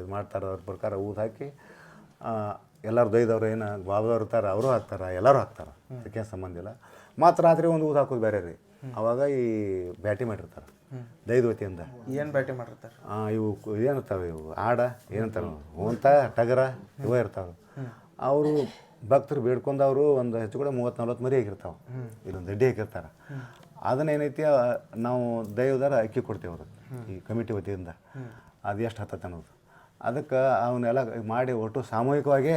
ಇದು ಮಾಡ್ತಾರೆ. ಅದ್ರ ಪ್ರಕಾರ ಊದ ಹಾಕಿ ಎಲ್ಲರೂ ದೈದವ್ರು ಏನು ಬಾಬದವ್ರು ಇರ್ತಾರೆ ಅವರು ಹಾಕ್ತಾರೆ, ಎಲ್ಲರೂ ಹಾಕ್ತಾರೆ, ಅದಕ್ಕೇನು ಸಂಬಂಧ ಇಲ್ಲ. ಮತ್ತು ರಾತ್ರಿ ಒಂದು ಊದ ಹಾಕೋದು ಬೇರೆ ರೀ. ಅವಾಗ ಈ ಬ್ಯಾಟಿ ಮಾಡಿರ್ತಾರೆ ದೈದ ವತಿಯಿಂದ. ಏನು ಬ್ಯಾಟಿ ಮಾಡಿರ್ತಾರೆ? ಇವು ಏನಿರ್ತಾವೆ, ಇವು ಆಡ ಏನಂತಾರೆ, ಹೊಂತ ಟಗರ ಇವೇ ಇರ್ತಾವೆ. ಅವರು ಭಕ್ತರು ಬೇಡ್ಕೊಂಡವರು ಒಂದು ಹೆಚ್ಚು ಕೂಡ 30-40 ಮರಿ ಆಗಿರ್ತಾವೆ, ಇಲ್ಲೊಂದು ದಡ್ಡಿ ಹಾಕಿರ್ತಾರೆ. ಅದನ್ನೇನೈತಿ ನಾವು ದೈವದಾರ ಅಕ್ಕಿ ಕೊಡ್ತೇವೆ ಅವ್ರಿಗೆ ಈ ಕಮಿಟಿ ವತಿಯಿಂದ. ಅದು ಎಷ್ಟು ಹತ್ತತ್ತೆ ಅನ್ನೋದು ಅದಕ್ಕೆ ಅವನ್ನೆಲ್ಲ ಮಾಡಿ ಒಟ್ಟು ಸಾಮೂಹಿಕವಾಗೇ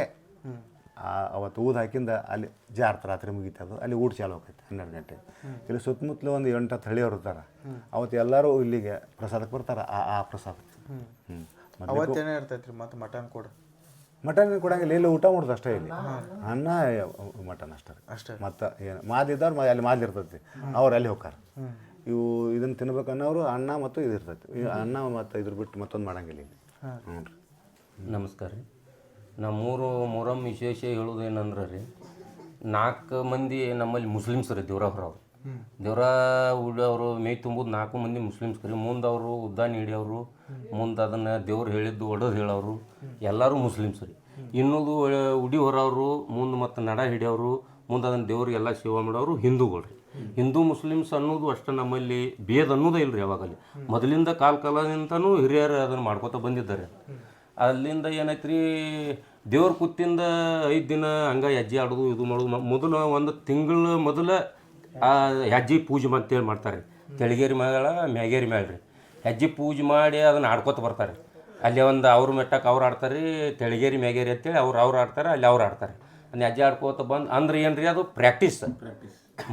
ಅವತ್ತು ಊದ ಹಾಕಿಂದ ಅಲ್ಲಿ ಜಾರ್ತ ರಾತ್ರಿ ಮುಗಿತದು. ಅಲ್ಲಿ ಊಟ ಚಾಲು ಹೋಗ್ತೈತೆ 12 ಗಂಟೆಗೆ. ಇಲ್ಲಿ ಸುತ್ತಮುತ್ತಲು ಒಂದು 8-10 ಹಳ್ಳಿಯವ್ರು ಇರ್ತಾರೆ. ಅವತ್ತು ಎಲ್ಲರೂ ಇಲ್ಲಿಗೆ ಪ್ರಸಾದಕ್ಕೆ ಬರ್ತಾರೆ. ಆ ಪ್ರಸಾದಕ್ಕೆ ಅವತ್ತೇನೇ ಇರ್ತೈತೆ ರೀ? ಮತ್ತು ಮಟನ್ ಕೂಡ ಮಟನ್ ಕೊಡಂಗಿಲ್ಲ, ಇಲ್ಲಿ ಊಟ ಮಾಡೋದು ಅಷ್ಟೇ. ಇಲ್ಲಿ ಅನ್ನ ಮಟನ್ ಅಷ್ಟೇ. ಮತ್ತು ಏನು ಮಾದಿದ್ದವ್ರು ಅಲ್ಲಿ ಮಾದಿರ್ತೈತಿ, ಅವ್ರು ಅಲ್ಲಿ ಹೋಗ್ತಾರೆ. ಇವು ಇದನ್ನು ತಿನ್ಬೇಕನ್ನೋರು ಅನ್ನ ಮತ್ತು ಇದು ಇರ್ತೈತಿ. ಅನ್ನ ಮತ್ತು ಇದ್ರ ಬಿಟ್ಟು ಮತ್ತೊಂದು ಮಾಡಂಗಿಲ್ಲ ಇಲ್ಲಿ. ಹ್ಞೂ ರೀ. ನಮಸ್ಕಾರ ರೀ. ನಮ್ಮೂರು ಮೊಹರಂ ವಿಶೇಷ ಹೇಳೋದು ಏನಂದ್ರೆ ರೀ, 4 ಮಂದಿ ನಮ್ಮಲ್ಲಿ ಮುಸ್ಲಿಮ್ಸ್ ರೀ. ದೇವ್ರ ಹೊರವ್ರು ದೇವ್ರ ಉಳಿಯವರು ಮೈ ತುಂಬೋದು 4 ಮಂದಿ ಮುಸ್ಲಿಮ್ಸ್ ರೀ. ಮುಂದೆ ಅವರು ಉದ್ದಾನಿ ಹಿಡಿಯವರು, ಮುಂದೆ ಅದನ್ನು ದೇವ್ರು ಹೇಳಿದ್ದು ಒಡೋದು ಹೇಳೋರು ಎಲ್ಲರೂ ಮುಸ್ಲಿಮ್ಸ್ ರೀ. ಇನ್ನೊಂದು ಉಡಿ ಹೊರವರು, ಮುಂದೆ ಮತ್ತು ನಡ ಹಿಡಿಯೋರು, ಮುಂದೆ ಅದನ್ನು ದೇವ್ರಿಗೆಲ್ಲ ಸೇವೆ ಮಾಡೋರು ಹಿಂದೂಗಳು ರೀ. ಹಿಂದೂ ಮುಸ್ಲಿಮ್ಸ್ ಅನ್ನೋದು ಅಷ್ಟು ನಮ್ಮಲ್ಲಿ ಭೇದ ಅನ್ನೋದೇ ಇಲ್ಲ ರೀ. ಯಾವಾಗಲ್ಲಿ ಮೊದಲಿಂದ ಕಾಲದಿಂದನೂ ಹಿರಿಯರು ಅದನ್ನು ಮಾಡ್ಕೋತ ಬಂದಿದ್ದಾರೆ. ಅಲ್ಲಿಂದ ಏನೈತೆ ರೀ, ದೇವ್ರ ಕುತ್ತಿಂದ 5 ದಿನ ಹಂಗೆ ಹೆಜ್ಜೆ ಆಡೋದು ಇದು ಮಾಡೋದು. ಮೊದಲು 1 ತಿಂಗಳ ಮೊದಲ ಹೆಜ್ಜೆ ಪೂಜೆ ಅಂತೇಳಿ ಮಾಡ್ತಾರೆ. ತೆಳಗೇರಿ ಮ್ಯಾಗಳ ಮ್ಯಾಗೇರಿ ಮ್ಯಾಗ ರೀ ಹೆಜ್ಜೆ ಪೂಜೆ ಮಾಡಿ ಅದನ್ನು ಆಡ್ಕೋತ ಬರ್ತಾರೆ. ಅಲ್ಲಿ ಒಂದು ಅವ್ರ ಮೆಟ್ಟಕ್ಕೆ ಅವ್ರು ಆಡ್ತಾರೆ, ತೆಳಗೇರಿ ಮ್ಯಾಗೇರಿ ಅಂತೇಳಿ ಅವ್ರು ಆಡ್ತಾರೆ, ಅಲ್ಲಿ ಅವ್ರು ಆಡ್ತಾರೆ. ಅಲ್ಲಿ ಹೆಜ್ಜೆ ಆಡ್ಕೋತ ಬಂದು ಅಂದ್ರೆ ಏನು ರೀ, ಅದು ಪ್ರಾಕ್ಟೀಸ್.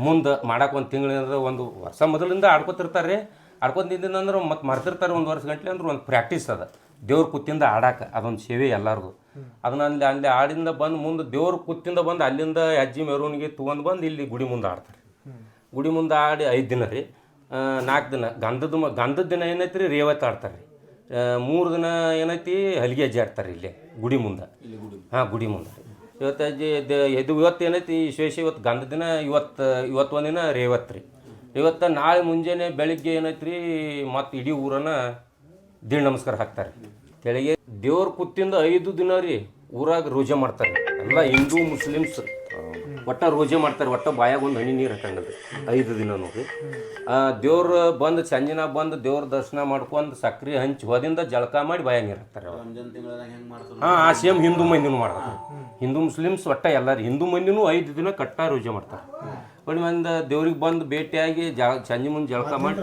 ಮುಂದೆ ಮಾಡಕ್ಕೆ 1 ತಿಂಗಳಿಂದ 1 ವರ್ಷ ಮೊದಲಿಂದ ಆಡ್ಕೋತಿರ್ತಾರೆ ರೀ. ಆಡ್ಕೊತಿದ್ದಿಂದ ಅಂದ್ರೆ ಮತ್ತು ಮರ್ತಿರ್ತಾರೆ 1 ವರ್ಷ ಗಂಟ್ಲೆ ಅಂದ್ರೆ ಒಂದು ಪ್ರಾಕ್ಟೀಸ್ ಅದ ದೇವ್ರ ಕುತ್ತಿಂದ ಆಡಕ್ಕೆ. ಅದೊಂದು ಸೇವೆ ಎಲ್ಲರದು. ಅದನ್ನ ಅಲ್ಲಿ ಆಡಿಂದ ಬಂದು ಮುಂದೆ ದೇವ್ರ ಕುತ್ತಿಂದ ಬಂದು ಅಲ್ಲಿಂದ ಹೆಜ್ಜೆ ಮೆರವಣಿಗೆ ತೊಗೊಂಡು ಬಂದು ಇಲ್ಲಿ ಗುಡಿ ಮುಂದೆ ಆಡ್ತಾರೆ. ಗುಡಿ ಮುಂದೆ ಆಡಿ 5 ದಿನ ರೀ. 4 ದಿನ ಗಂಧದ ದಿನ ಏನೈತಿ ರೀ, ರೇವತ್ತು ಆಡ್ತಾರೆ ರೀ. 3 ದಿನ ಏನೈತಿ ಹಲಿಗೆ ಹೆಜ್ಜೆ ಆಡ್ತಾರೆ ಇಲ್ಲೇ ಗುಡಿ ಮುಂದೆ. ಗುಡಿ ಮುಂದೆ ಇವತ್ತು ಏನೈತಿ ವಿಶೇಷ. ಇವತ್ತು ಗಂಧದ ದಿನ, ಇವತ್ತು ಒಂದಿನ ರೇವತ್ತು ರೀ. ಇವತ್ತು ನಾಳೆ ಮುಂಜಾನೆ ಬೆಳಿಗ್ಗೆ ಏನೈತಿ ರೀ, ಮತ್ತು ಇಡೀ ಊರನ್ನ ದೀಡ್ ನಮಸ್ಕಾರ ಹಾಕ್ತಾರೆ. ಕೆಳಗೆ ದೇವ್ರ ಕುತ್ತಿಂದ 5 ದಿನ ರೀ ಊರಾಗ ರೋಜೆ ಮಾಡ್ತಾರೆ. ಎಲ್ಲ ಹಿಂದೂ ಮುಸ್ಲಿಮ್ಸ್ ಒಟ್ಟ ರೋಜೆ ಮಾಡ್ತಾರೆ. ಒಟ್ಟ ಬಾಯಾಗ ಒಂದು ಹನಿ ನೀರು ಹಾಕಂಗಲ್ರಿ 5 ದಿನ ನೋಡ್ರಿ. ದೇವ್ರು ಬಂದು ಸಂಜಿನ ಬಂದು ದೇವ್ರ ದರ್ಶನ ಮಾಡ್ಕೊಂಡು ಸಕ್ರೆ ಹಂಚಿ ಹೋದಿಂದ ಜಳಕ ಮಾಡಿ ಬಾಯಾಗ ನೀರು ಹಾಕ್ತಾರೆ. ಆ ಸೇಮ್ ಹಿಂದೂ ಮಂದಿನೂ ಮಾಡ್ತಾರೆ. ಹಿಂದೂ ಮುಸ್ಲಿಮ್ಸ್ ಒಟ್ಟ ಎಲ್ಲರೂ ಹಿಂದೂ ಮಂದಿನೂ 5 ದಿನ ಕಟ್ಟ ರೋಜೆ ಮಾಡ್ತಾರೆ. ಬಟ್ ಒಂದು ದೇವ್ರಿಗೆ ಬಂದು ಭೇಟಿಯಾಗಿ ಸಂಜೆ ಮುಂದೆ ಜಳಕ ಮಾಡಿ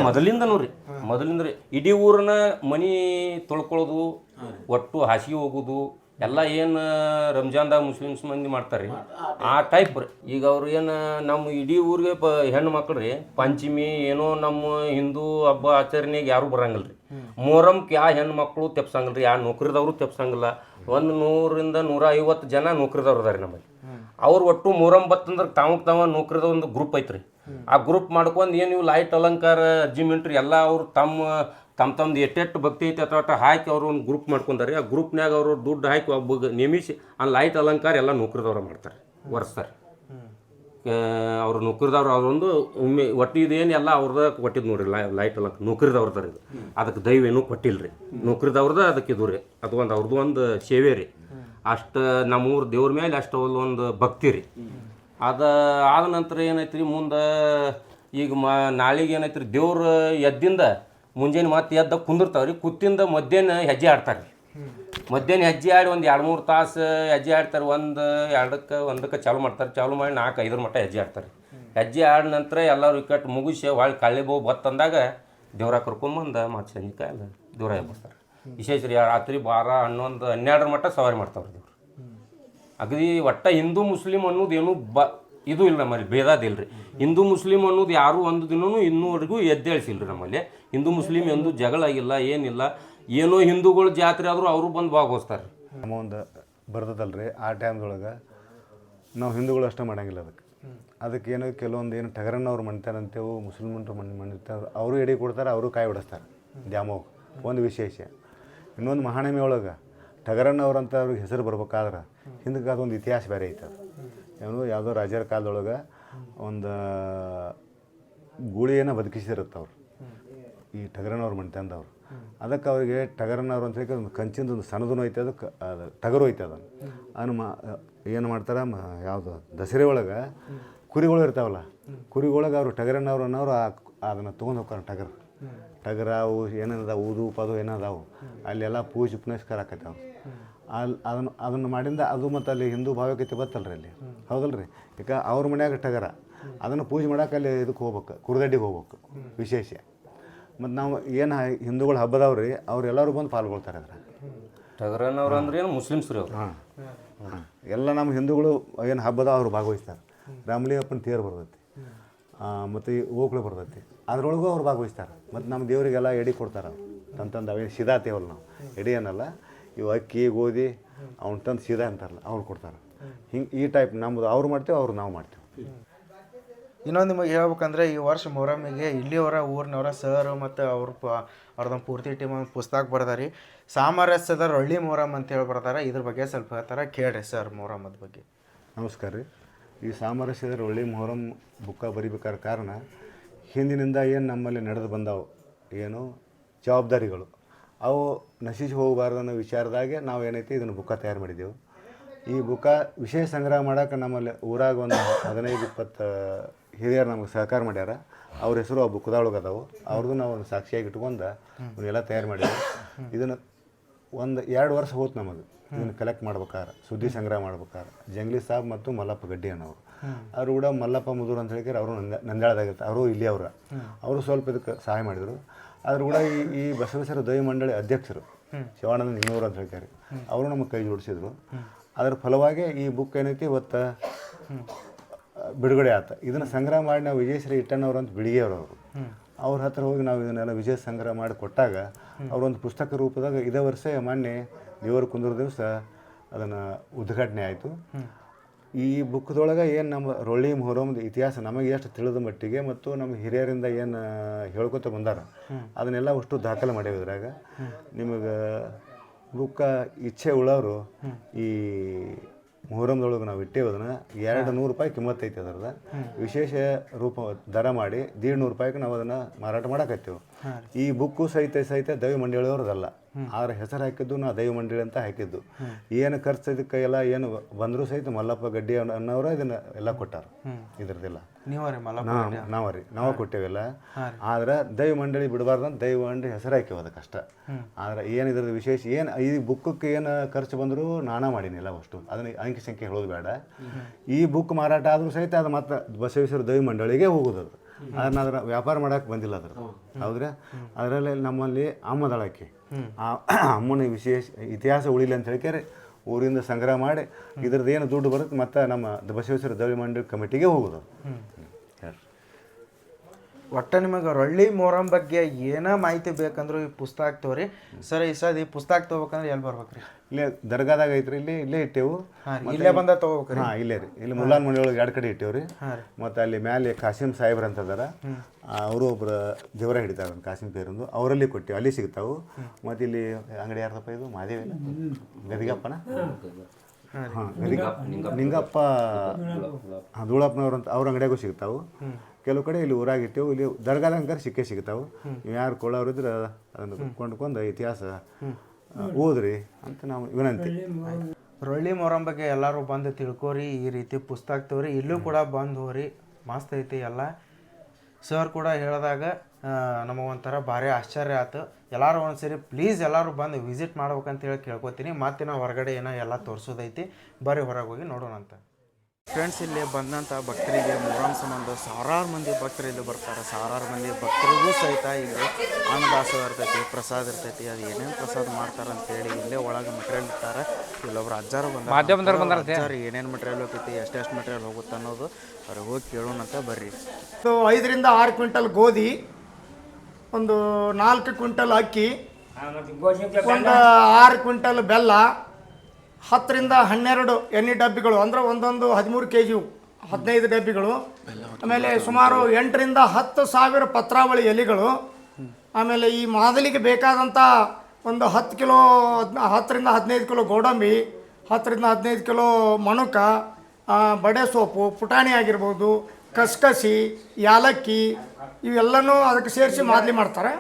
ಮೊದಲಿಂದ ನೋಡ್ರಿ, ಮೊದಲಿಂದ ರೀ ಇಡೀ ಊರನ್ನ ಮನೆ ತೊಳ್ಕೊಳ್ಳೋದು, ಒಟ್ಟು ಹಾಸಿಗೆ ಹೋಗೋದು ಎಲ್ಲ ಏನು ರಂಜಾನ್ದಾಗ ಮುಸ್ಲಿಮ್ಸ್ ಮಂದಿ ಮಾಡ್ತಾರೆ ರೀ ಆ ಟೈಪ್ ರೀ. ಈಗ ಅವ್ರು ಏನು ನಮ್ಮ ಇಡೀ ಊರಿಗೆ ಹೆಣ್ಣು ಮಕ್ಕಳು ರೀ ಪಂಚಮಿ ಏನೋ ನಮ್ಮ ಹಿಂದೂ ಹಬ್ಬ ಆಚರಣೆಗೆ ಯಾರೂ ಬರಂಗಿಲ್ಲ ರೀ. ಮೊಹರಂಕ್ಕೆ ಯಾವ ಹೆಣ್ಣು ಮಕ್ಕಳು ತೆಪ್ಸಂಗಿಲ್ಲ ರೀ, ಯಾವ ನೌಕರಿದವರು ತೆಪ್ಸಂಗಿಲ್ಲ. 100ರಿಂದ 150 ಜನ ನೌಕರಿದವ್ರು ಅದಾರೆ ನಮ್ಮಲ್ಲಿ. ಅವ್ರು ಒಟ್ಟು ಮೊಹರಂ ಬತ್ತಂದ್ರೆ ತಾವ ನೌಕರಿದ ಒಂದು ಗ್ರೂಪ್ ಐತ್ರಿ. ಆ ಗ್ರೂಪ್ ಮಾಡ್ಕೊಂಡು ಏನು ಇವು ಲೈಟ್ ಅಲಂಕಾರ ಅರ್ಜಿಮೆಂಟ್ರಿ ಎಲ್ಲ ಅವ್ರು ತಮ್ಮದು ಎಟ್ಟೆಟ್ಟು ಭಕ್ತಿ ಐತೆ ಅಥವಾ ಹಾಕಿ ಅವರು ಒಂದು ಗ್ರೂಪ್ ಮಾಡ್ಕೊಂಡಾರೆ. ಆ ಗ್ರೂಪ್ನಾಗ ಅವರು ದುಡ್ಡು ಹಾಕಿ ಒಬ್ಬ ನೇಮಿಸಿ ಆ ಲೈಟ್ ಅಲಂಕಾರ ಎಲ್ಲ ನೌಕರಿದವ್ರು ಮಾಡ್ತಾರೆ, ಒರೆಸ್ತಾರೆ. ಅವ್ರು ನೌಕರಿದವ್ರು ಅವರೊಂದು ಒಮ್ಮೆ ಒಟ್ಟು ಇದೇನು ಎಲ್ಲ ಅವ್ರದ ಕೊಟ್ಟಿದ್ದು ನೋಡ್ರಿ ಲೈಟ್ ಅಲಂಕಾರ ನೌಕರಿದವ್ರದ ಇದು. ಅದಕ್ಕೆ ದೈವ ಏನೂ ಕೊಟ್ಟಿಲ್ಲ ರೀ, ನೌಕರಿದವ್ರದ ಅದಕ್ಕೆ ಇದು ರೀ. ಅದು ಒಂದು ಅವ್ರದ್ದು ಒಂದು ಸೇವೆ ರೀ. ಅಷ್ಟು ನಮ್ಮೂರು ದೇವ್ರ ಮೇಲೆ ಅಷ್ಟು ಒಂದು ಭಕ್ತಿ ರೀ. ಅದು ಆದ ನಂತರ ಏನೈತ್ರಿ ಮುಂದೆ ಈಗ ನಾಳೆಗೆ ಏನೈತ್ರಿ ದೇವ್ರ ಎದ್ದಿಂದ ಮುಂಜಾನೆ ಮತ್ತೆ ಎದ್ದ ಕುಂದಿರ್ತಾವ್ರಿ. ಕುತ್ತಿಂದ ಮಧ್ಯಾಹ್ನ ಹೆಜ್ಜೆ ಆಡ್ತಾರೆ. ಮಧ್ಯಾಹ್ನ ಹೆಜ್ಜೆ ಆಡಿ ಒಂದು 2-3 ತಾಸು ಹೆಜ್ಜೆ ಆಡ್ತಾರೆ. 1-2 ಚಾಲು ಮಾಡ್ತಾರೆ. ಚಾಲು ಮಾಡಿ 4-5 ಮಟ್ಟ ಹೆಜ್ಜೆ ಆಡ್ತಾರೆ. ಹೆಜ್ಜೆ ಆದ ನಂತರ ಎಲ್ಲರೂ ಇಕ್ಕಟ್ಟು ಮುಗಿಸಿ ಹೊಳ್ಳಿ ಕಳ್ಳಿ ಬೋವು ಬತ್ತಂದಾಗ ದೇವ್ರ ಕರ್ಕೊಂಬಂದು ಮತ್ತು ಸಂಜೆ ಎಲ್ಲ ದೇವ್ರ ಬರ್ತಾರೆ. ವಿಶೇಷ ರೀ. ರಾತ್ರಿ 12, 11, 12 ಮಟ್ಟ ಸವಾರಿ ಮಾಡ್ತಾವ್ರಿ ದೇವ್ರು. ಅಗದಿ ಒಟ್ಟ ಹಿಂದೂ ಮುಸ್ಲಿಮ್ ಅನ್ನೋದು ಏನು ಇದು ಇಲ್ಲ ನಮ್ಮಲ್ಲಿ, ಭೇದಾದಿಲ್ಲ ರೀ. ಹಿಂದೂ ಮುಸ್ಲಿಮ್ ಅನ್ನೋದು ಯಾರೂ ಒಂದು ದಿನವೂ ಇನ್ನೂವರೆಗೂ ಎದ್ದೇಳಿಸಿಲ್ಲ ರೀ ನಮ್ಮಲ್ಲಿ. ಹಿಂದೂ ಮುಸ್ಲಿಮ್ ಎಂದು ಜಗಳ ಆಗಿಲ್ಲ, ಏನಿಲ್ಲ. ಏನೋ ಹಿಂದೂಗಳು ಜಾತ್ರೆ ಆದರೂ ಅವರು ಬಂದು ಭಾಗವಹಿಸ್ತಾರೆ. ನಮ್ಮ ಒಂದು ಬರ್ತದಲ್ರಿ ಆ ಟೈಮ್ದೊಳಗೆ ನಾವು ಹಿಂದೂಗಳು ಅಷ್ಟೇ ಮಾಡೋಂಗಿಲ್ಲ. ಅದಕ್ಕೆ ಏನೋ ಕೆಲವೊಂದು ಏನು ಟಗರನ್ನವ್ರು ಮಾಡ್ತಾರಂತೇವು, ಮುಸ್ಲಿಮರು ಮಾಡಿರ್ತಾರೆ, ಅವರು ಎಡೆ ಕೊಡ್ತಾರೆ, ಅವರು ಕಾಯಿ ಹೊಡಿಸ್ತಾರೆ. ದ್ಯಾಮೋಗ ಒಂದು ವಿಶೇಷ. ಇನ್ನೊಂದು ಮಹಾನಮಿ ಒಳಗೆ ಟಗರನ್ನವ್ರಂತ ಅವ್ರಿಗೆ ಹೆಸರು ಬರ್ಬೇಕಾದ್ರೆ ಹಿಂದಕ್ಕೆ ಅದೊಂದು ಇತಿಹಾಸ ಬೇರೆ ಐತೆ. ಅದು ಯಾವುದೋ ರಾಜರ ಕಾಲದೊಳಗೆ ಒಂದು ಗೂಳಿಯನ್ನು ಬದುಕಿಸಿರುತ್ತವ್ರು ಈ ಟಗರನವ್ರು ಮಾಡ್ತಂದವ್ರು. ಅದಕ್ಕೆ ಅವರಿಗೆ ಟಗರನ್ನವ್ರು ಅಂತ ಹೇಳಿ ಒಂದು ಕಂಚಿಂದ ಒಂದು ಸಣ್ಣದೂ ಐತೆ ಅದು ಅದು ಟಗರು ಐತೆ ಅದನ್ನು ಅದನ್ನು ಏನು ಮಾಡ್ತಾರೆ ಯಾವುದು ದಸರೆ ಒಳಗೆ ಕುರಿಗಳು ಇರ್ತಾವಲ್ಲ ಕುರಿಗೊಳಗೆ ಅವರು ಟಗರನ್ನವ್ರು ಅನ್ನೋರು ಅದನ್ನು ತೊಗೊಂಡು ಹೋಗ್ತಾರೆ ಟಗರ ಅವು ಏನೇನದ ಊದು ಪದು ಏನದಾವು ಅಲ್ಲೆಲ್ಲ ಪೂಜೆ ಪುನಸ್ಕಾರ ಆಕೈತೆ ಅವ್ರು ಅದನ್ನು ಮಾಡಿಂದ ಅದು ಮತ್ತು ಅಲ್ಲಿ ಹಿಂದೂ ಭಾವೈಕ್ಯತೆ ಬರ್ತಲ್ರಿ ಅಲ್ಲಿ ಹೌದಲ್ಲ ರೀ ಈಗ ಅವ್ರ ಮನ್ಯಾಗ ಟಗರ ಅದನ್ನು ಪೂಜೆ ಮಾಡೋಕೆ ಅಲ್ಲಿ ಇದಕ್ಕೆ ಹೋಗ್ಬೇಕು ಕುರ್ದಡ್ಡಿಗೆ ಹೋಗ್ಬೇಕು ವಿಶೇಷ ಮತ್ತು ನಾವು ಏನು ಹಿಂದೂಗಳು ಹಬ್ಬದವ್ರಿ ಅವ್ರೆಲ್ಲರೂ ಬಂದು ಪಾಲ್ಗೊಳ್ತಾರೆ ಅದ್ರ ಟಗರನವ್ರು ಅಂದ್ರೆ ಏನು ಮುಸ್ಲಿಮ್ಸ್ ರೀ ಅವ್ರು ಹಾಂ ಎಲ್ಲ ನಮ್ಮ ಹಿಂದೂಗಳು ಏನು ಹಬ್ಬದ ಅವ್ರು ಭಾಗವಹಿಸ್ತಾರೆ ರಾಮಲಿಂಗಪ್ಪನ ತೇರು ಬರ್ತೈತಿ ಮತ್ತು ಈ ಓಕ್ಳು ಬರ್ತೈತಿ ಅದ್ರೊಳಗೂ ಅವ್ರು ಭಾಗವಹಿಸ್ತಾರೆ ಮತ್ತು ನಮ್ಮ ದೇವರಿಗೆಲ್ಲ ಎಡೆ ಕೊಡ್ತಾರೆ ತಂದು ಅವೇ ಸೀದಾ ತೇವಲ್ಲ ನಾವು ಎಡೆ ಏನಲ್ಲ ಇವು ಅಕ್ಕಿ ಗೋಧಿ ಅವ್ನು ತಂದು ಸೀದಾ ಅಂತಾರಲ್ಲ ಅವ್ರು ಕೊಡ್ತಾರೆ ಹಿಂಗೆ ಈ ಟೈಪ್ ನಮ್ಮದು ಅವ್ರು ಮಾಡ್ತೇವೆ ಅವ್ರು ನಾವು ಮಾಡ್ತೇವೆ. ಇನ್ನೊಂದು ನಿಮಗೆ ಹೇಳ್ಬೇಕಂದ್ರೆ ಈ ವರ್ಷ ಮೊಹರಮ್ಮಿಗೆ ಇಲ್ಲಿಯವರ ಊರಿನವರ ಸರ್ ಮತ್ತು ಅವ್ರದ್ದು ಪೂರ್ತಿ ಟೀಮ್ ಒಂದು ಪುಸ್ತಕ ಬರ್ದಾರಿ ಸಾಮರಸ್ಯದ ರೊಳ್ಳಿ ಮೊಹರಮ್ ಅಂತ ಹೇಳಿ ಬರ್ತಾರೆ. ಇದ್ರ ಬಗ್ಗೆ ಸ್ವಲ್ಪ ಹೇಳ್ತಾರೆ ಕೇಳ್ರಿ ಸರ್ ಮೊಹರಮ್ಮದ ಬಗ್ಗೆ. ನಮಸ್ಕಾರ ರೀ. ಈ ಸಾಮರಸ್ಯದ ರೊಳ್ಳಿ ಮೊಹರಮ್ ಬುಕ್ಕ ಬರಿಬೇಕಾದ ಕಾರಣ ಹಿಂದಿನಿಂದ ಏನು ನಮ್ಮಲ್ಲಿ ನಡೆದು ಬಂದಾವು ಏನು ಜವಾಬ್ದಾರಿಗಳು ಅವು ನಶಿಸಿ ಹೋಗಬಾರ್ದು ಅನ್ನೋ ವಿಚಾರದಾಗೆ ನಾವು ಏನೈತಿ ಇದನ್ನು ಬುಕ್ಕ ತಯಾರು ಮಾಡಿದ್ದೆವು. ಈ ಬುಕ್ಕ ವಿಷಯ ಸಂಗ್ರಹ ಮಾಡೋಕೆ ನಮ್ಮಲ್ಲಿ ಊರಾಗ ಒಂದು 15-20 ಹಿರಿಯರು ನಮಗೆ ಸಹಕಾರ ಮಾಡ್ಯಾರ. ಅವ್ರ ಹೆಸರು ಆ ಬುಕ್ದೊಳಗೆ ಅದಾವು. ಅವ್ರದ್ದು ನಾವು ಒಂದು ಸಾಕ್ಷಿಯಾಗಿ ಇಟ್ಕೊಂಡು ಇವನ್ನೆಲ್ಲ ತಯಾರು ಮಾಡಿದ್ವಿ. ಇದನ್ನು 1-2 ವರ್ಷ ಹೋಯ್ತು ನಮಗೆ ಇದನ್ನು ಕಲೆಕ್ಟ್ ಮಾಡ್ಬೇಕಾರೆ, ಸುದ್ದಿ ಸಂಗ್ರಹ ಮಾಡ್ಬೇಕಾರೆ. ಜಂಗ್ಲಿ ಸಾಬ್ ಮತ್ತು ಮಲ್ಲಪ್ಪ ಗಡ್ಡಿ ಅನ್ನೋರು ಅವರು ಕೂಡ ಮಲ್ಲಪ್ಪ ಮುದೂರು ಅಂತ ಹೇಳಿದ್ರೆ ಅವರು ನಂದ್ಯಾಳದಾಗಿರ್ತಾರೆ. ಅವರು ಇಲ್ಲಿ ಅವರು ಸ್ವಲ್ಪ ಇದಕ್ಕೆ ಸಹಾಯ ಮಾಡಿದರು. ಆದರೂ ಕೂಡ ಈ ಬಸವೇಶ್ವರ ದೈವ ಮಂಡಳಿ ಅಧ್ಯಕ್ಷರು ಶಿವಾನಂದ ನಿಮ್ಮವರು ಅಂತ ಹೇಳ್ತಾರೆ, ಅವರು ನಮಗೆ ಕೈ ಜೋಡಿಸಿದ್ರು. ಅದರ ಫಲವಾಗಿ ಈ ಬುಕ್ ಏನೈತಿ ಇವತ್ತು ಬಿಡುಗಡೆ ಆತ. ಇದನ್ನು ಸಂಗ್ರಹ ಮಾಡಿ ನಾವು ವಿಜಯಶ್ರೀ ಇಟ್ಟಣ್ಣವ್ರು ಅಂತ ಬಿಳಿಗೆಯವರು ಅವ್ರ ಹತ್ರ ಹೋಗಿ ನಾವು ಇದನ್ನೆಲ್ಲ ವಿಜಯ ಸಂಗ್ರಹ ಮಾಡಿ ಕೊಟ್ಟಾಗ ಅವರೊಂದು ಪುಸ್ತಕ ರೂಪದಾಗ ಇದೇ ವರ್ಷ ಮೊನ್ನೆ ದೇವರ ಕುಂದ್ರ ದಿವಸ ಅದನ್ನು ಉದ್ಘಾಟನೆ ಆಯಿತು. ಈ ಬುಕ್ದೊಳಗೆ ಏನು ನಮ್ಮ ರೊಳ್ಳಿ ಮೊಹರಮ್ದು ಇತಿಹಾಸ ನಮಗೆ ಎಷ್ಟು ತಿಳಿದ ಮಟ್ಟಿಗೆ ಮತ್ತು ನಮ್ಮ ಹಿರಿಯರಿಂದ ಏನು ಹೇಳ್ಕೊತ ಬಂದಾರ ಅದನ್ನೆಲ್ಲ ಅಷ್ಟು ದಾಖಲೆ ಮಾಡ್ಯಾವ. ಇದ್ರಾಗ ನಿಮಗೆ ಬುಕ್ಕ ಇಚ್ಛೆ ಉಳ್ಳವರು ಈ ಮೊಹರಮ್ದೊಳಗೆ ನಾವು ಇಟ್ಟೇವೆ ಅದನ್ನು 200 ರೂಪಾಯಿ ಕಿಮ್ಮತ್ತು ಐತೆ ಅದರದ. ವಿಶೇಷ ರೂಪ ದರ ಮಾಡಿ 150 ರೂಪಾಯಿಗೆ ನಾವು ಅದನ್ನು ಮಾರಾಟ ಮಾಡೋಕತ್ತೇವೆ. ಈ ಬುಕ್ಕು ಸಹಿತ ದೈವ ಮಂಡಳಿಯವ್ರದಲ್ಲ, ಆದ್ರೆ ಹೆಸರು ಹಾಕಿದ್ದು ನಾವು ದೈವ ಮಂಡಳಿ ಅಂತ ಹಾಕಿದ್ದು. ಏನು ಖರ್ಚು ಇದಕ್ಕೆ ಎಲ್ಲ ಏನು ಬಂದರೂ ಸಹಿತ ಮಲ್ಲಪ್ಪ ಗಡ್ಡಿ ಅನ್ನೋರು ಇದನ್ನು ಎಲ್ಲ ಕೊಟ್ಟಾರ. ಇದ್ರದ್ದೆಲ್ಲ ನಾವೇ ಕೊಟ್ಟೇವೆಲ್ಲ. ಆದ್ರೆ ದೈವ ಮಂಡಳಿ ಬಿಡಬಾರ್ದಂತ ದೈವ ಮಂಡಳಿ ಹೆಸರು ಹಾಕಿವ ಅದಕ್ಕೆ ಅಷ್ಟ. ಆದ್ರೆ ಏನು ಇದ್ರದ್ದು ವಿಶೇಷ ಏನು ಈ ಬುಕ್ಕಕ್ಕೆ ಏನು ಖರ್ಚು ಬಂದರೂ ನಾನಾ ಮಾಡೀನಿಲ್ಲ ಅಷ್ಟು, ಅದನ್ನ ಅಂಕಿ ಸಂಖ್ಯೆ ಹೇಳೋದು ಬೇಡ. ಈ ಬುಕ್ ಮಾರಾಟ ಆದರೂ ಸಹಿತ ಅದು ಮತ್ತೆ ಬಸವೇಶ್ವರ ದೈವ ಮಂಡಳಿಗೆ ಹೋಗೋದು. ಅದು ಅದನ್ನ ಅದರ ವ್ಯಾಪಾರ ಮಾಡೋಕೆ ಬಂದಿಲ್ಲ ಅದ್ರ. ಹೌದ್ರೆ ಅದರಲ್ಲಿ ನಮ್ಮಲ್ಲಿ ಅಮ್ಮದಳಕ್ಕೆ ಆ ಅಮ್ಮನ ವಿಶೇಷ ಇತಿಹಾಸ ಉಳಿಲಿ ಅಂತ ಹೇಳ್ತಾರೆ ಊರಿಂದ ಸಂಗ್ರಹ ಮಾಡಿ ಇದ್ರದ್ದು ಏನು ದುಡ್ಡು ಬರುತ್ತೆ ಮತ್ತು ನಮ್ಮ ಬಸವೇಶ್ವರ ದೈವ ಮಂಡಳಿ ಕಮಿಟಿಗೆ ಹೋಗೋದು. ಒಟ್ಟು ನಿಮಗೆ ರೊಳ್ಳಿ ಮೊಹರಮ್ ಬಗ್ಗೆ ಏನೋ ಮಾಹಿತಿ ಬೇಕಂದ್ರೆ ಈ ಪುಸ್ತಕ ತಗೋರಿ ಸರ್. ಈ ಪುಸ್ತಕ ತೊಗೋಬೇಕಂದ್ರೆ ಎಲ್ಲಿ ಬರ್ಬೇಕ್ರಿ? ಇಲ್ಲೇ ದರ್ಗಾದಾಗ ಐತ್ರಿ, ಇಲ್ಲೇ ಇಟ್ಟೇವು. ಇಲ್ಲೇ ಬಂದ ತೊಗೋಬೇಕ್ರಿ? ಹಾಂ, ಇಲ್ಲೇ ರೀ. ಇಲ್ಲಿ ಮುಲ್ಲಾನ್ ಮನೆ ಒಳಗೆ 2 ಕಡೆ ಇಟ್ಟೇವ್ರಿ. ಮತ್ತು ಅಲ್ಲಿ ಮೇಲೆ ಕಾಸಿಂ ಸಾಹೇಬ್ರ ಅಂತ ಅದಾರ, ಅವರು ಒಬ್ಬರು ದೇವರ ಹಿಡಿತಾರೆ ಕಾಸಿಂ ಪೇರಂದು, ಅವರಲ್ಲಿ ಕೊಟ್ಟೇವು, ಅಲ್ಲಿ ಸಿಗ್ತಾವು. ಮತ್ತು ಇಲ್ಲಿ ಅಂಗಡಿ ಯಾರ್ದಪ್ಪ ಇದು ಮಾದೇವಿಲ್ಲ ಗದಿಗಪ್ಪನ ನಿಂಗಪ್ಪ ಧೂಳಪ್ಪನವ್ರು ಅಂತ ಅವ್ರ ಅಂಗಡಿಯಾಗೂ ಸಿಗ್ತಾವು. ಕೆಲವು ಕಡೆ ಇಲ್ಲಿ ಊರಾಗಿಟ್ಟೇವು. ಇಲ್ಲಿ ದರ್ಗಾದಂಗಾರ ಸಿಗ್ತಾವು. ನೀವು ಯಾರು ಕೊಳ್ಳೋರಿದ್ರೆ ಅದನ್ನು ಕೊಂಡ್ಕೊಂಡು ಇತಿಹಾಸ ಓದ್ರಿ ಅಂತ ನಾವು ವಿನಂತಿ. ರೊಳ್ಳಿ ಮೊಹರಮ್ ಬಗ್ಗೆ ಎಲ್ಲರೂ ಬಂದು ತಿಳ್ಕೊರಿ. ಈ ರೀತಿ ಪುಸ್ತಕ ತಗೋರಿ, ಇಲ್ಲೂ ಕೂಡ ಬಂದು ಹೋರಿ, ಮಸ್ತ್ ಐತಿ ಎಲ್ಲ. ಸರ್ ಕೂಡ ಹೇಳಿದಾಗ ನಮಗೊಂಥರ ಭಾರಿ ಆಶ್ಚರ್ಯ ಆಯ್ತು. ಎಲ್ಲರೂ ಒಂದ್ಸರಿ ಪ್ಲೀಸ್ ಎಲ್ಲರೂ ಬಂದು ವಿಸಿಟ್ ಮಾಡ್ಬೇಕಂತ ಹೇಳಿ ಕೇಳ್ಕೊತೀನಿ. ಮತ್ತೆ ನಾವು ಹೊರಗಡೆ ಏನೋ ಎಲ್ಲ ತೋರಿಸೋದೈತಿ, ಬರ್ರಿ ಹೊರಗೆ ಹೋಗಿ ನೋಡೋಣಂತ. ಫ್ರೆಂಡ್ಸ್, ಇಲ್ಲಿ ಬಂದಂಥ ಭಕ್ತರಿಗೆ ಮೊಹರಮ್ ಸಂಬಂಧ ಸಾವಿರಾರು ಮಂದಿ ಭಕ್ತರು ಇಲ್ಲಿ ಬರ್ತಾರೆ. ಸಾವಿರಾರು ಮಂದಿ ಭಕ್ತರಿಗೂ ಸಹಿತ ಇಲ್ಲಿ ಅನ್ನದಾಸೋಹ ಇರ್ತೈತಿ, ಪ್ರಸಾದ ಇರ್ತೈತಿ. ಅದು ಏನೇನು ಪ್ರಸಾದ ಮಾಡ್ತಾರೆ ಅಂತೇಳಿ ಇಲ್ಲೇ ಒಳಗೆ ಮೆಟೀರಿಯಲ್ ಇರ್ತಾರೆ. ಇಲ್ಲೊಬ್ರು ಅಜ್ಜಾರು ಬಂದಾರ, ಏನೇನು ಮೆಟೀರಿಯಲ್ ಹೋಗ್ತೈತಿ, ಎಷ್ಟೆಷ್ಟು ಮೆಟೀರಿಯಲ್ ಹೋಗುತ್ತೆ ಅನ್ನೋದು ಅವ್ರಿಗೆ ಹೋಗಿ ಕೇಳೋಣಂತ ಬರ್ರಿ. 5 ರಿಂದ 6 ಕ್ವಿಂಟಲ್ ಗೋಧಿ, ಒಂದು 4 ಕ್ವಿಂಟಲ್ ಅಕ್ಕಿ, ಒಂದು 6 ಕ್ವಿಂಟಲ್ ಬೆಲ್ಲ, 10 ರಿಂದ 12 ಎಣ್ಣೆ ಡಬ್ಬಿಗಳು, ಅಂದರೆ ಒಂದೊಂದು 13 kg 15 ಡಬ್ಬಿಗಳು. ಆಮೇಲೆ ಸುಮಾರು 8 ರಿಂದ 10 ಸಾವಿರ ಪತ್ರಾವಳಿ ಎಲೆಗಳು. ಆಮೇಲೆ ಈ ಮಾದಲಿಗೆ ಬೇಕಾದಂಥ ಒಂದು 10 ಕಿಲೋ 10 ರಿಂದ 15 ಕಿಲೋ ಗೋಡಂಬಿ, 10 ರಿಂದ 15 ಕಿಲೋ ಮಣುಕ, ಬಡೆ ಸೋಪು, ಪುಟಾಣಿ ಆಗಿರ್ಬೋದು, ಕಸ್ಕಸಿ, ಯಾಲಕ್ಕಿ, ಇವೆಲ್ಲನೂ ಅದಕ್ಕೆ ಸೇರಿಸಿ ಮಾದಲಿ ಮಾಡ್ತಾರೆ.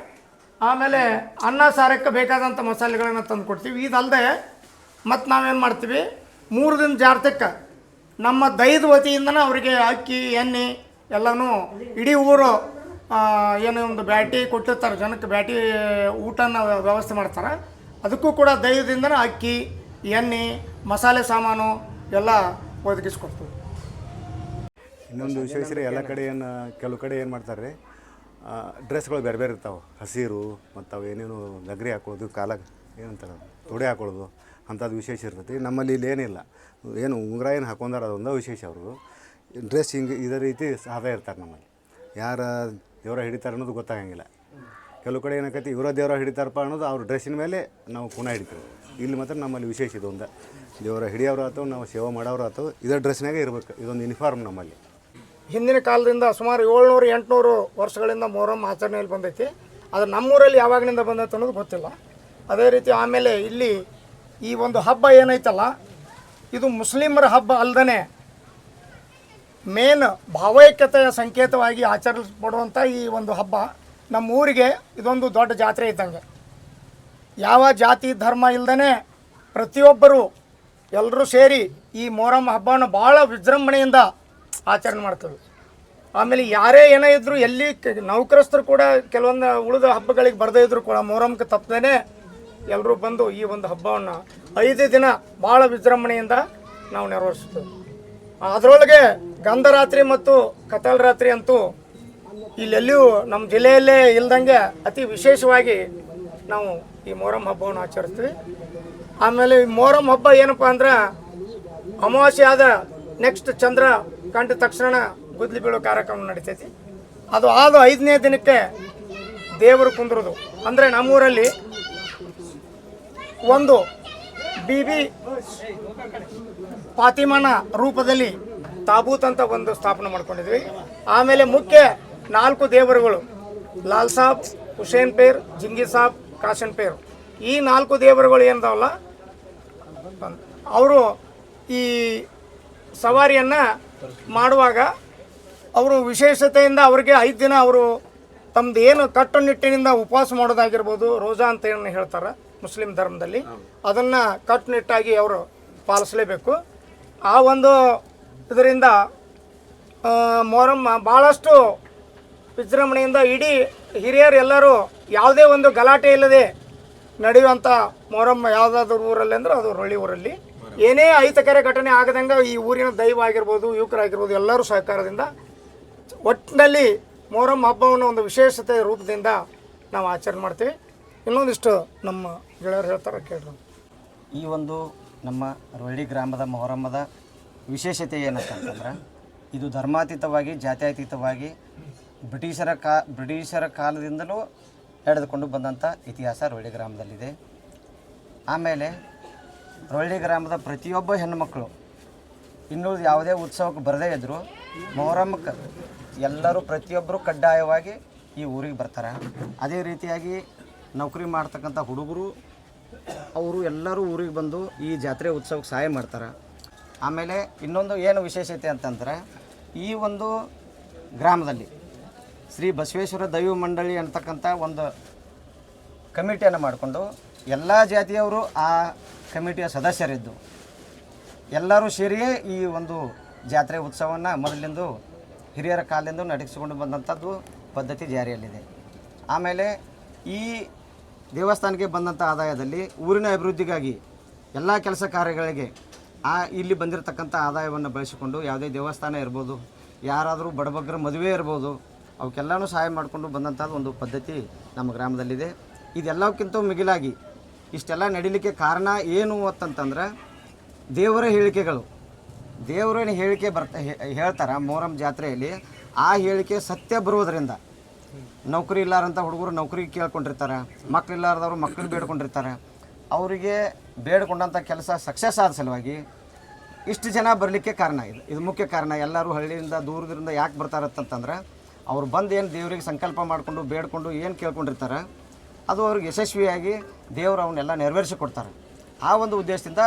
ಆಮೇಲೆ ಅನ್ನ ಸಾರಕ್ಕೆ ಬೇಕಾದಂಥ ಮಸಾಲೆಗಳನ್ನು ತಂದು ಕೊಡ್ತೀವಿ. ಇದಲ್ಲದೆ ಮತ್ತು ನಾವೇನು ಮಾಡ್ತೀವಿ, 3 ದಿನ ಜಾರ್ತಕ್ಕೆ ನಮ್ಮ ದೈದ ವತಿಯಿಂದನೇ ಅವರಿಗೆ ಅಕ್ಕಿ ಎಣ್ಣೆ ಎಲ್ಲನೂ ಇಡೀ ಊರು ಏನೋ ಒಂದು ಬ್ಯಾಟಿ ಕೊಟ್ಟಿರ್ತಾರೆ ಜನಕ್ಕೆ, ಬ್ಯಾಟಿ ಊಟನ ವ್ಯವಸ್ಥೆ ಮಾಡ್ತಾರೆ. ಅದಕ್ಕೂ ಕೂಡ ದೈವದಿಂದನೇ ಅಕ್ಕಿ ಎಣ್ಣೆ ಮಸಾಲೆ ಸಾಮಾನು ಎಲ್ಲ ಒದಗಿಸ್ಕೊಡ್ತೀವಿ. ಇನ್ನೊಂದು ವಿಶೇಷ ರೀ, ಎಲ್ಲ ಕಡೆ ಏನು ಕೆಲವು ಕಡೆ ಏನು ಮಾಡ್ತಾರೆ ರೀ, ಡ್ರೆಸ್ಗಳು ಬೇರೆ ಬೇರೆ ಇರ್ತಾವೆ, ಹಸಿರು ಮತ್ತು ಅವು ಏನೇನು ನಗರಿ ಹಾಕೊಳ್ಳೋದು, ಕಾಲಾಗ ಏನಂತಾರೆ ತೊಡೆ ಹಾಕೊಳ್ಳೋದು ಅಂಥದ್ದು ವಿಶೇಷ ಇರ್ತೈತಿ. ನಮ್ಮಲ್ಲಿ ಇಲ್ಲಿ ಏನಿಲ್ಲ, ಏನು ಉಂಗುರ ಏನು ಹಾಕೊಂಡಾರ ಅದೊಂದು ವಿಶೇಷ. ಅವರು ಡ್ರೆಸ್ ಹಿಂಗೆ ಇದೇ ರೀತಿ ಸಾದಾ ಇರ್ತಾರೆ. ನಮ್ಮಲ್ಲಿ ಯಾರು ದೇವರ ಹಿಡಿತಾರೆ ಅನ್ನೋದು ಗೊತ್ತಾಗಂಗಿಲ್ಲ. ಕೆಲವು ಕಡೆ ಏನಾಕೈತಿ ಇವರ ದೇವರ ಹಿಡಿತಾರಪ್ಪ ಅನ್ನೋದು ಅವ್ರ ಡ್ರೆಸ್ಸಿನ ಮೇಲೆ ನಾವು ಕುಣ ಹಿಡಿತೀವಿ. ಇಲ್ಲಿ ಮಾತ್ರ ನಮ್ಮಲ್ಲಿ ವಿಶೇಷ ಇದೊಂದು, ದೇವರ ಹಿಡಿಯೋರು ಆಯ್ತು, ನಾವು ಸೇವೆ ಮಾಡೋರು ಆಯ್ತು, ಇದೇ ಡ್ರೆಸ್ನಾಗೆ ಇರಬೇಕು. ಇದೊಂದು ಯೂನಿಫಾರ್ಮ್ ನಮ್ಮಲ್ಲಿ. ಹಿಂದಿನ ಕಾಲದಿಂದ ಸುಮಾರು 700-800 ವರ್ಷಗಳಿಂದ ಮೊಹರಂ ಆಚರಣೆಯಲ್ಲಿ ಬಂದೈತಿ. ಅದು ನಮ್ಮೂರಲ್ಲಿ ಯಾವಾಗಿನಿಂದ ಬಂದೈತೆ ಅನ್ನೋದು ಗೊತ್ತಿಲ್ಲ. ಅದೇ ರೀತಿ ಆಮೇಲೆ ಇಲ್ಲಿ ಈ ಒಂದು ಹಬ್ಬ ಏನೈತಲ್ಲ, ಇದು ಮುಸ್ಲಿಮರ ಹಬ್ಬ ಅಲ್ಲದೇ ಮೇನ್ ಭಾವೈಕ್ಯತೆಯ ಸಂಕೇತವಾಗಿ ಆಚರಿಸಲ್ಪಡುವಂಥ ಈ ಒಂದು ಹಬ್ಬ ನಮ್ಮ ಊರಿಗೆ ಇದೊಂದು ದೊಡ್ಡ ಜಾತ್ರೆ ಇದ್ದಂಗೆ. ಯಾವ ಜಾತಿ ಧರ್ಮ ಇಲ್ಲದೇ ಪ್ರತಿಯೊಬ್ಬರು ಎಲ್ಲರೂ ಸೇರಿ ಈ ಮೊಹರಂ ಹಬ್ಬವನ್ನು ಭಾಳ ವಿಜೃಂಭಣೆಯಿಂದ ಆಚರಣೆ ಮಾಡ್ತೀವಿ. ಆಮೇಲೆ ಯಾರೇ ಏನೇ ಇದ್ದರೂ ಎಲ್ಲಿ ನೌಕರಸ್ಥರು ಕೂಡ ಕೆಲವೊಂದು ಉಳಿದ ಹಬ್ಬಗಳಿಗೆ ಬರದೇ ಇದ್ದರೂ ಕೂಡ ಮೊಹರಂಗೆ ತಪ್ಪದೇ ಎಲ್ಲರೂ ಬಂದು ಈ ಒಂದು ಹಬ್ಬವನ್ನು 5 ದಿನ ಭಾಳ ವಿಜೃಂಭಣೆಯಿಂದ ನಾವು ನೆರವೇರಿಸ್ತೀವಿ. ಅದರೊಳಗೆ ಗಂಧರಾತ್ರಿ ಮತ್ತು ಕತ್ತಲ ರಾತ್ರಿ ಅಂತೂ ಇಲ್ಲೆಲ್ಲಿಯೂ ನಮ್ಮ ಜಿಲ್ಲೆಯಲ್ಲೇ ಇಲ್ದಂಗೆ ಅತಿ ವಿಶೇಷವಾಗಿ ನಾವು ಈ ಮೊಹರಂ ಹಬ್ಬವನ್ನು ಆಚರಿಸ್ತೀವಿ. ಆಮೇಲೆ ಈ ಮೊಹರಂ ಹಬ್ಬ ಏನಪ್ಪ ಅಂದ್ರೆ ಅಮಾವಾಸ್ಯೆ ಆದ ನೆಕ್ಸ್ಟ್ ಚಂದ್ರ ಕಂಡ ತಕ್ಷಣ ಗುದ್ಲಿ ಬೀಳೋ ಕಾರ್ಯಕ್ರಮ ನಡೀತೈತಿ. ಅದು ಆದ 5ನೇ ದಿನಕ್ಕೆ ದೇವರು ಕುಂದ್ರೋದು. ಅಂದರೆ ನಮ್ಮೂರಲ್ಲಿ ಒಂದು ಬೀಬಿ ಫಾತಿಮನ ರೂಪದಲ್ಲಿ ತಾಬೂತ್ ಅಂತ ಒಂದು ಸ್ಥಾಪನೆ ಮಾಡ್ಕೊಂಡಿದ್ವಿ. ಆಮೇಲೆ ಮುಖ್ಯ 4 ದೇವರುಗಳು ಲಾಲ್ ಸಾಬ್, ಹುಸೇನ್ ಪೇರ್, ಜಿಂಗಿ ಸಾಬ್, ಕಾಶನ್ ಪೇರ್, ಈ 4 ದೇವರುಗಳು ಏನದಾವಲ್ಲ ಅವರು ಈ ಸವಾರಿಯನ್ನು ಮಾಡುವಾಗ ಅವರು ವಿಶೇಷತೆಯಿಂದ ಅವ್ರಿಗೆ 5 ದಿನ ಅವರು ತಮ್ಮದು ಏನು ಕಟ್ಟುನಿಟ್ಟಿನಿಂದ ಉಪವಾಸ ಮಾಡೋದಾಗಿರ್ಬೋದು, ರೋಜಾ ಅಂತ ಏನು ಹೇಳ್ತಾರೆ ಮುಸ್ಲಿಂ ಧರ್ಮದಲ್ಲಿ, ಅದನ್ನು ಕಟ್ಟುನಿಟ್ಟಾಗಿ ಅವರು ಪಾಲಿಸಲೇಬೇಕು. ಆ ಒಂದು ಇದರಿಂದ ಮೊಹರಂ ಭಾಳಷ್ಟು ವಿಜೃಂಭಣೆಯಿಂದ ಇಡೀ ಹಿರಿಯರು ಎಲ್ಲರೂ ಯಾವುದೇ ಒಂದು ಗಲಾಟೆ ಇಲ್ಲದೆ ನಡೆಯುವಂಥ ಮೊಹರಂ ಯಾವುದಾದ್ರೂ ಊರಲ್ಲಿ ಅಂದರೆ ಅದು ರೊಳ್ಳಿ ಊರಲ್ಲಿ ಏನೇ ಅಹಿತಕರ ಘಟನೆ ಆಗದಂಗೆ ಈ ಊರಿನ ದೈವ ಆಗಿರ್ಬೋದು, ಯುವಕರಾಗಿರ್ಬೋದು ಎಲ್ಲರೂ ಸಹಕಾರದಿಂದ ಒಟ್ಟಿನಲ್ಲಿ ಮೊಹರಂ ಹಬ್ಬವನ್ನು ಒಂದು ವಿಶೇಷತೆ ರೂಪದಿಂದ ನಾವು ಆಚರಣೆ ಮಾಡ್ತೀವಿ. ಇನ್ನೊಂದಿಷ್ಟು ನಮ್ಮ ಗೆಳೆಯರು ಹೇಳ್ತಾರೆ ಕೇಳ್ರಿ. ಈ ಒಂದು ನಮ್ಮ ರೊಳ್ಳಿ ಗ್ರಾಮದ ಮೊಹರಮ್ಮದ ವಿಶೇಷತೆ ಏನಂತಂದ್ರೆ ಇದು ಧರ್ಮಾತೀತವಾಗಿ ಜಾತ್ಯತೀತವಾಗಿ ಬ್ರಿಟಿಷರ ಕಾಲದಿಂದಲೂ ನಡೆದುಕೊಂಡು ಬಂದಂಥ ಇತಿಹಾಸ ರೊಳ್ಳಿ ಗ್ರಾಮದಲ್ಲಿದೆ. ಆಮೇಲೆ ರೊಳ್ಳಿ ಗ್ರಾಮದ ಪ್ರತಿಯೊಬ್ಬ ಹೆಣ್ಣುಮಕ್ಕಳು ಇನ್ನುಳಿದ ಯಾವುದೇ ಉತ್ಸವಕ್ಕೆ ಬರದೇ ಇದ್ದರೂ ಮೊಹರಮ್ಮಕ್ಕೆ ಎಲ್ಲರೂ ಪ್ರತಿಯೊಬ್ಬರು ಕಡ್ಡಾಯವಾಗಿ ಈ ಊರಿಗೆ ಬರ್ತಾರೆ. ಅದೇ ರೀತಿಯಾಗಿ ನೌಕರಿ ಮಾಡ್ತಕ್ಕಂಥ ಹುಡುಗರು ಅವರು ಎಲ್ಲರೂ ಊರಿಗೆ ಬಂದು ಈ ಜಾತ್ರೆ ಉತ್ಸವಕ್ಕೆ ಸಹಾಯ ಮಾಡ್ತಾರೆ. ಆಮೇಲೆ ಇನ್ನೊಂದು ಏನು ವಿಶೇಷತೆ ಅಂತಂದರೆ ಈ ಒಂದು ಗ್ರಾಮದಲ್ಲಿ ಶ್ರೀ ಬಸವೇಶ್ವರ ದೈವ ಮಂಡಳಿ ಅಂತಕ್ಕಂಥ ಒಂದು ಕಮಿಟಿಯನ್ನು ಮಾಡಿಕೊಂಡು ಎಲ್ಲ ಜಾತಿಯವರು ಆ ಕಮಿಟಿಯ ಸದಸ್ಯರಿದ್ದು ಎಲ್ಲರೂ ಸೇರಿಯೇ ಈ ಒಂದು ಜಾತ್ರೆ ಉತ್ಸವವನ್ನು ಮೊದಲಿಂದ ಹಿರಿಯರ ಕಾಲದಿಂದ ನಡೆಸಿಕೊಂಡು ಬಂದಂಥದ್ದು ಪದ್ಧತಿ ಜಾರಿಯಲ್ಲಿದೆ. ಆಮೇಲೆ ಈ ದೇವಸ್ಥಾನಕ್ಕೆ ಬಂದಂಥ ಆದಾಯದಲ್ಲಿ ಊರಿನ ಅಭಿವೃದ್ಧಿಗಾಗಿ ಎಲ್ಲ ಕೆಲಸ ಕಾರ್ಯಗಳಿಗೆ ಇಲ್ಲಿ ಬಂದಿರತಕ್ಕಂಥ ಆದಾಯವನ್ನು ಬಳಸಿಕೊಂಡು ಯಾವುದೇ ದೇವಸ್ಥಾನ ಇರ್ಬೋದು, ಯಾರಾದರೂ ಬಡಬಗ್ಗರ ಮದುವೆ ಇರ್ಬೋದು, ಅವಕ್ಕೆಲ್ಲನೂ ಸಹಾಯ ಮಾಡಿಕೊಂಡು ಬಂದಂಥದ್ದು ಒಂದು ಪದ್ಧತಿ ನಮ್ಮ ಗ್ರಾಮದಲ್ಲಿದೆ. ಇದೆಲ್ಲಕ್ಕಿಂತ ಮಿಗಿಲಾಗಿ ಇಷ್ಟೆಲ್ಲ ನಡೀಲಿಕ್ಕೆ ಕಾರಣ ಏನು ಅಂತಂತಂದ್ರೆ ದೇವರ ಹೇಳಿಕೆಗಳು. ದೇವರ ಹೇಳಿಕೆ ಹೇಳ್ತಾರೆ ಮೊಹರಂ ಜಾತ್ರೆಯಲ್ಲಿ. ಆ ಹೇಳಿಕೆ ಸತ್ಯ ಬರುವುದರಿಂದ ನೌಕರಿ ಇಲ್ಲಾರಂಥ ಹುಡುಗರು ನೌಕರಿ ಕೇಳ್ಕೊಂಡಿರ್ತಾರೆ, ಮಕ್ಕಳಿಲ್ಲಾರದವರು ಮಕ್ಕಳು ಬೇಡ್ಕೊಂಡಿರ್ತಾರೆ. ಅವರಿಗೆ ಬೇಡ್ಕೊಂಡಂಥ ಕೆಲಸ ಸಕ್ಸಸ್ ಆದ ಸಲುವಾಗಿ ಇಷ್ಟು ಜನ ಬರಲಿಕ್ಕೆ ಕಾರಣ ಇದು ಮುಖ್ಯ ಕಾರಣ. ಎಲ್ಲರೂ ಹಳ್ಳಿಯಿಂದ ದೂರದಿಂದ ಯಾಕೆ ಬರ್ತಾರತ್ತಂತಂದ್ರೆ ಅವ್ರು ಬಂದು ಏನು ದೇವರಿಗೆ ಸಂಕಲ್ಪ ಮಾಡಿಕೊಂಡು ಬೇಡ್ಕೊಂಡು ಏನು ಕೇಳ್ಕೊಂಡಿರ್ತಾರೆ ಅದು ಅವ್ರಿಗೆ ಯಶಸ್ವಿಯಾಗಿ ದೇವರು ಅವನ್ನೆಲ್ಲ ನೆರವೇರಿಸಿ ಕೊಡ್ತಾರೆ. ಆ ಒಂದು ಉದ್ದೇಶದಿಂದ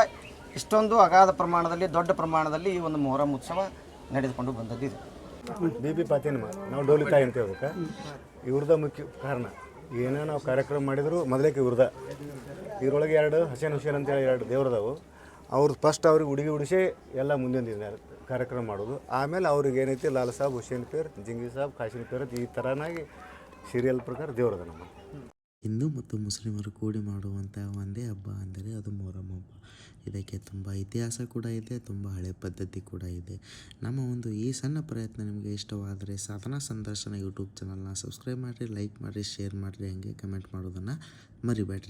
ಇಷ್ಟೊಂದು ಅಗಾಧ ಪ್ರಮಾಣದಲ್ಲಿ ದೊಡ್ಡ ಪ್ರಮಾಣದಲ್ಲಿ ಈ ಒಂದು ಮೊಹರಂ ಉತ್ಸವ ನಡೆದುಕೊಂಡು ಬಂದದ್ದಿದೆ. ಬಿ ಫಾತಿಮಾ ನಾವು ಡೋಲಿತಾಯಿ ಅಂತ ಹೇಳ್ಬೇಕು. ಇವ್ರದ ಮುಖ್ಯ ಕಾರಣ ಏನೋ ನಾವು ಕಾರ್ಯಕ್ರಮ ಮಾಡಿದ್ರು ಮೊದಲೇಕೆ ಇವ್ರದ ಇದ್ರೊಳಗೆ 2 ಹಸೇನ್ ಹುಸೇನ್ ಅಂತೇಳಿ 2 ದೇವ್ರದವು. ಅವ್ರು ಫಸ್ಟ್ ಅವ್ರಿಗೆ ಹುಡುಗಿ ಉಡಿಸಿ ಎಲ್ಲ ಮುಂದಿನ ಕಾರ್ಯಕ್ರಮ ಮಾಡೋದು. ಆಮೇಲೆ ಅವ್ರಿಗೆ ಏನೈತಿ ಲಾಲ್ ಸಾಬ್, ಹುಸೇನ್ ಪೇರ್, ಜಿಂಗಿ ಸಾಬ್, ಖಾಸಿನ್ ಪೇರ್ ಈ ಥರನಾಗಿ ಸೀರಿಯಲ್ ಪ್ರಕಾರ ದೇವ್ರದ ನಮ್ಮ. ಹಿಂದೂ ಮತ್ತು ಮುಸ್ಲಿಮರು ಕೂಡಿ ಮಾಡುವಂಥ ಒಂದೇ ಹಬ್ಬ ಅಂದರೆ ಅದು ಮೊಹರಂ ಹಬ್ಬ. ಇದಕ್ಕೆ ತುಂಬ ಇತಿಹಾಸ ಕೂಡ ಇದೆ, ತುಂಬ ಹಳೆ ಪದ್ಧತಿ ಕೂಡ ಇದೆ. ನಮ್ಮ ಒಂದು ಈ ಸಣ್ಣ ಪ್ರಯತ್ನ ನಿಮಗೆ ಇಷ್ಟವಾದರೆ ಸಾಧನಾ ಸಂದರ್ಶನ ಯೂಟ್ಯೂಬ್ ಚಾನಲ್ನ ಸಬ್ಸ್ಕ್ರೈಬ್ ಮಾಡಿರಿ, ಲೈಕ್ ಮಾಡಿರಿ, ಶೇರ್ ಮಾಡಿರಿ, ಹಾಗೆ ಕಮೆಂಟ್ ಮಾಡೋದನ್ನು ಮರಿಬೇಡ್ರಿ.